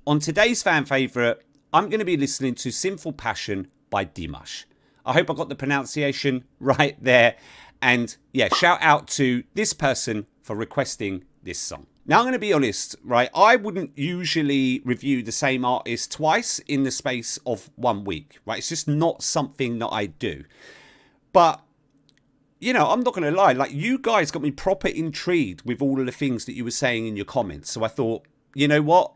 On today's fan favourite, I'm going to be listening to Sinful Passion by Dimash. I hope I got the pronunciation right there. And yeah, shout out to this person for requesting this song. Now, I'm going to be honest, right? I wouldn't usually review the same artist twice in the space of 1 week, right? It's just not something that I do. But, you know, I'm not going to lie. Like, you guys got me proper intrigued with all of the things that you were saying in your comments. So I thought, you know what?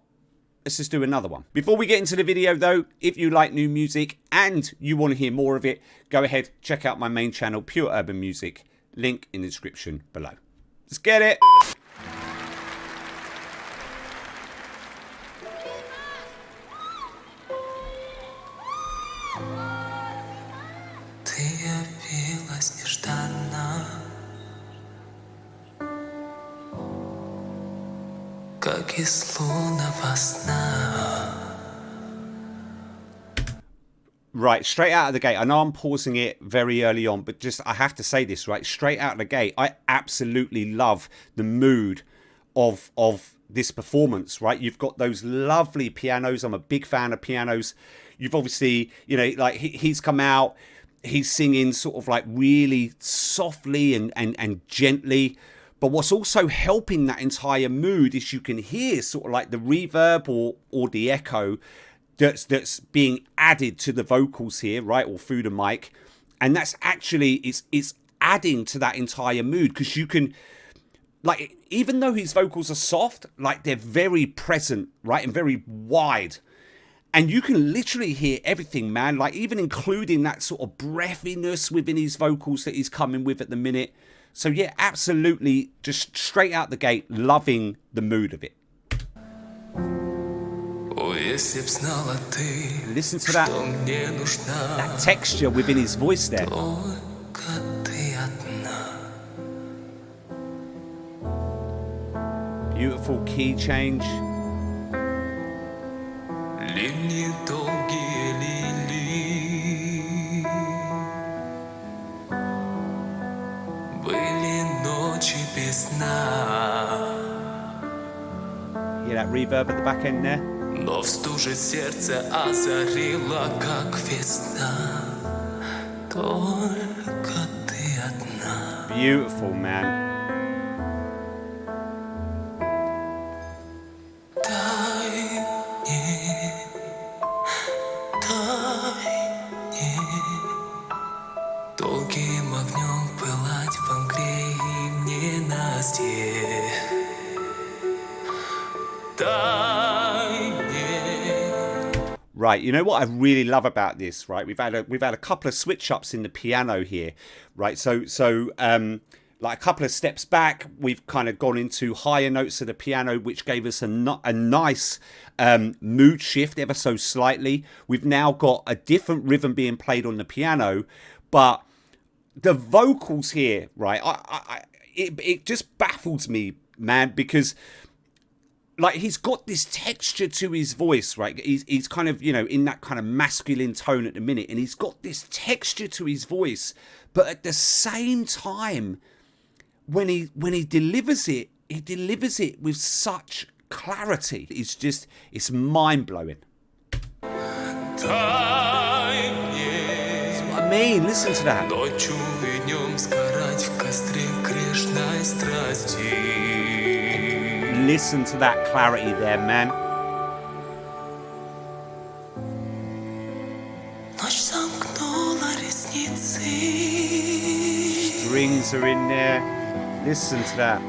Let's just do another one. Before we get into the video, though, if you like new music and you want to hear more of it, go ahead, check out my main channel, Pure Urban Music. Link in the description below. Let's get it. Ты явилась нежданно, как из лунного сна. Right, straight out of the gate. I know I'm pausing it very early on, but just I have to say this, right? Straight out of the gate, I absolutely love the mood of this performance, right? You've got those lovely pianos. I'm a big fan of pianos. You've obviously, you know, like he's come out, he's singing sort of like really softly and gently. But what's also helping that entire mood is you can hear sort of like the reverb or the echo that's being added to the vocals here, right? Or through the mic. And that's actually, it's adding to that entire mood because you can, like, even though his vocals are soft, like they're very present, right? And very wide. And you can literally hear everything, man. Like even including that sort of breathiness within his vocals that he's coming with at the minute. So yeah, absolutely, just straight out the gate, loving the mood of it. Listen to that texture within his voice there. Beautiful key change. Hear that reverb at the back end there? Но в стуже сердце озарило, как весна. Только ты одна. Beautiful, man. Долгим огнем пылать во мгле и в ненастье. Right, you know what I really love about this, right? We've had a couple of switch ups in the piano here, right? So like a couple of steps back, we've kind of gone into higher notes of the piano, which gave us a nice mood shift ever so slightly. We've now got a different rhythm being played on the piano, but the vocals here, right? It just baffles me, man, because like he's got this texture to his voice, right? He's kind of, you know, in that kind of masculine tone at the minute, and he's got this texture to his voice, but at the same time, when he delivers it, he delivers it with such clarity. It's mind blowing. That's what I mean. Listen to that. Listen to that clarity there, man. Strings are in there. Listen to that.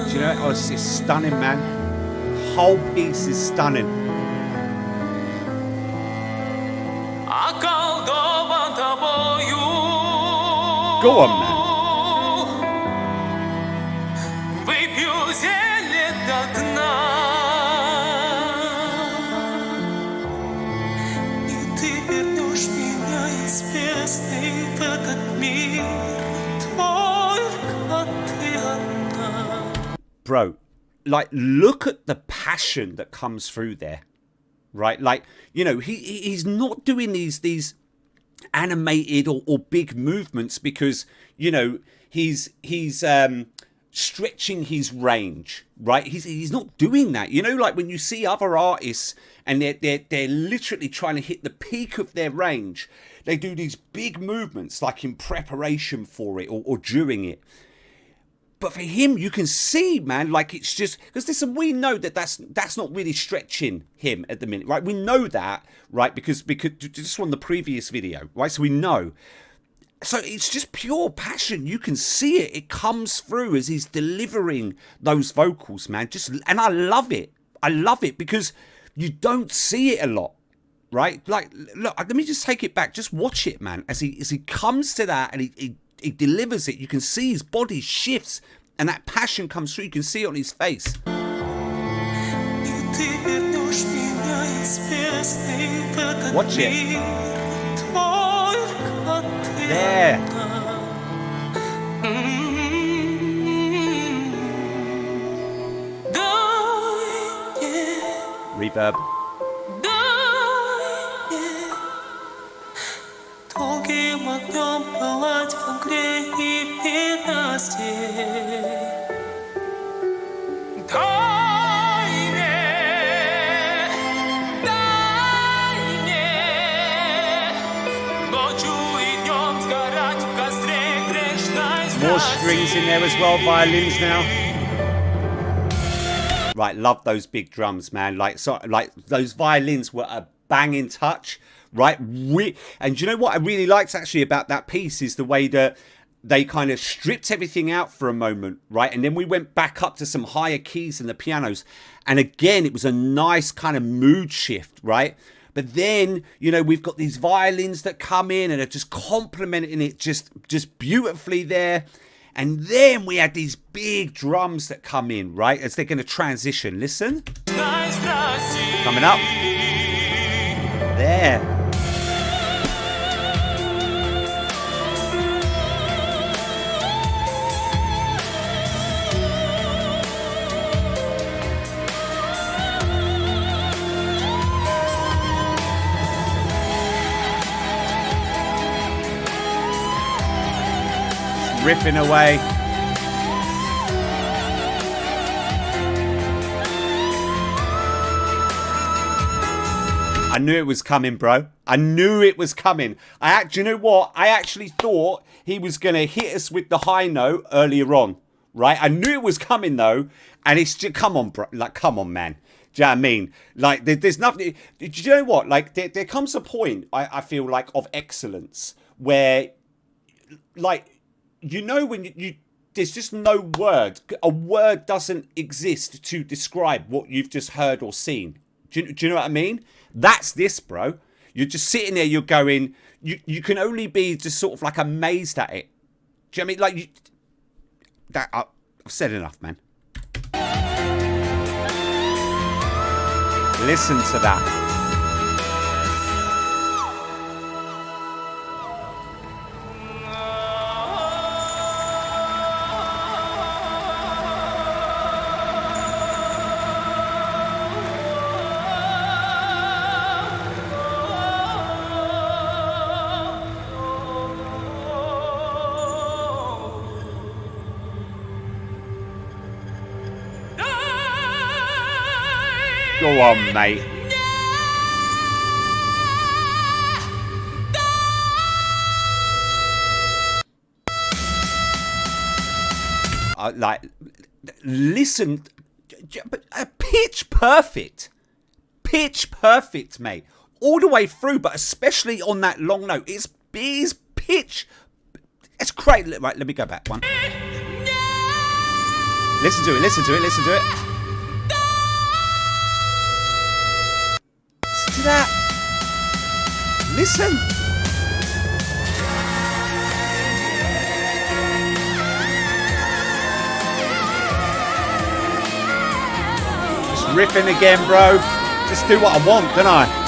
Do you know, it's stunning, man. The whole piece is stunning. Go on, man. Bro, like, look at the passion that comes through there. right? Like, you know, he's not doing these animated or big movements because, you know, he's stretching his range, right? He's not doing that. You know, like when you see other artists and they're literally trying to hit the peak of their range, they do these big movements like in preparation for it or during it. But for him, you can see, man, like it's just because listen, we know that's not really stretching him at the minute, right? We know that, right? Because just on the previous video, right? So we know. So it's just pure passion. You can see it. It comes through as he's delivering those vocals, man. And I love it. I love it because you don't see it a lot, right? Like, look, let me just take it back. Just watch it, man. As he comes to that and he delivers it. You can see his body shifts and that passion comes through. You can see it on his face. Watch it. There. Reverb. More strings in there as well, violins now. Right, love those big drums, man. Like those violins were a banging touch, right? And you know what I really liked actually about that piece is the way that they kind of stripped everything out for a moment, right? And then we went back up to some higher keys in the pianos. And again, it was a nice kind of mood shift, right? But then, you know, we've got these violins that come in and are just complementing it just beautifully there. And then we had these big drums that come in, right? As they're going to transition. Listen. Coming up. There. Riffing away. I knew it was coming, bro. I knew it was coming. You know what? I actually thought he was going to hit us with the high note earlier on, right? I knew it was coming though, and it's just come on, bro. Like, come on, man. Do you know what I mean? Like, there's nothing. Do you know what? Like, there comes a point I feel like of excellence where, like, you know, when you there's just no word. A word doesn't exist to describe what you've just heard or seen. Do you know what I mean? That's this, bro. You're just sitting there. You're going. You can only be just sort of like amazed at it. Do you know what I mean? Like I've said enough, man. Listen to that. Go on, mate. Like, listen, but pitch perfect. Pitch perfect, mate. All the way through, but especially on that long note. It's pitch. It's great. Right, let me go back one. Listen to it, listen to it, listen to it. To that. Listen. Just riffing again, bro. Just do what I want, don't I?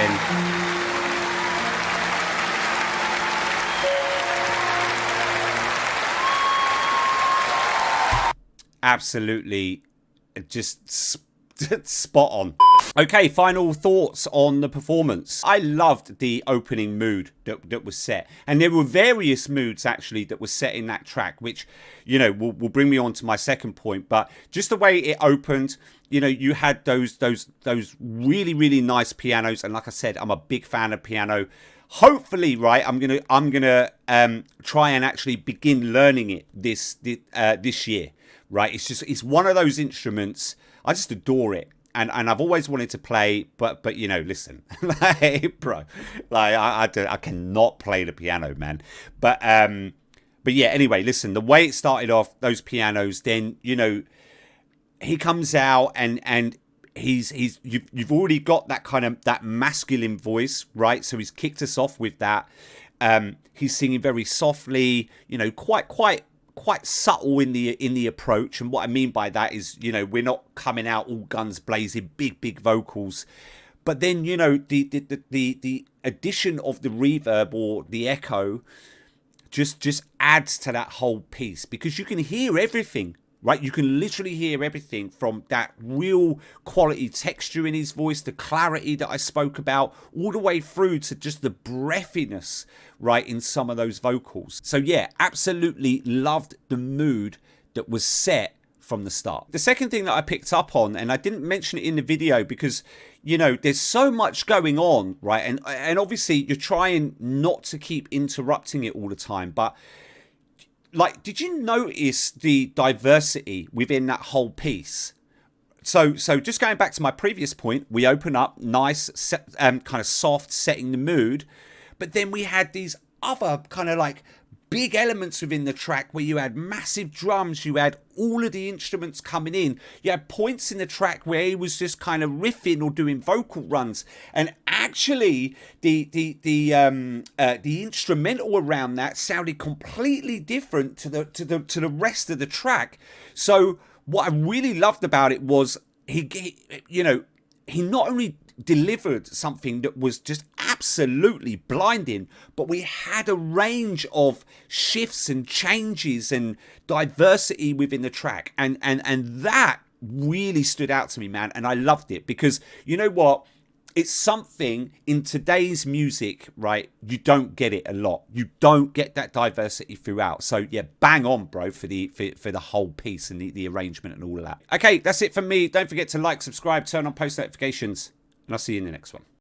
again. Absolutely just spot on. Okay, final thoughts on the performance. I loved the opening mood that was set, and there were various moods actually that were set in that track, which, you know, will bring me on to my second point. But just the way it opened, you know, you had those really nice pianos, and like I said, I'm a big fan of piano. Hopefully, right, I'm gonna try and actually begin learning it this year. Right, it's one of those instruments. I just adore it, and I've always wanted to play, but you know, listen, like, bro, like I cannot play the piano, man. But yeah. Anyway, listen, the way it started off, those pianos, then, you know, he comes out and you've already got that kind of that masculine voice, right? So he's kicked us off with that. He's singing very softly, you know, quite subtle in the approach. And what I mean by that is, you know, we're not coming out all guns blazing, big vocals, but then, you know, the addition of the reverb or the echo just adds to that whole piece, because you can hear everything, right? You can literally hear everything, from that real quality texture in his voice, the clarity that I spoke about, all the way through to just the breathiness, right, in some of those vocals. So yeah, absolutely loved the mood that was set from the start. The second thing that I picked up on, and I didn't mention it in the video because, you know, there's so much going on, right? And obviously you're trying not to keep interrupting it all the time, but like, did you notice the diversity within that whole piece? So just going back to my previous point, we open up nice, kind of soft, setting the mood, but then we had these other kind of like big elements within the track where you had massive drums, you had all of the instruments coming in, you had points in the track where he was just kind of riffing or doing vocal runs, and actually the instrumental around that sounded completely different to the rest of the track. So what I really loved about it was he not only delivered something that was just absolutely blinding, but we had a range of shifts and changes and diversity within the track, and that really stood out to me, man. And I loved it, because you know what, it's something in today's music, right? You don't get it a lot. You don't get that diversity throughout. So yeah, bang on, bro, for the whole piece and the arrangement and all of that. Okay, that's it from me. Don't forget to like, subscribe, turn on post notifications, and I'll see you in the next one.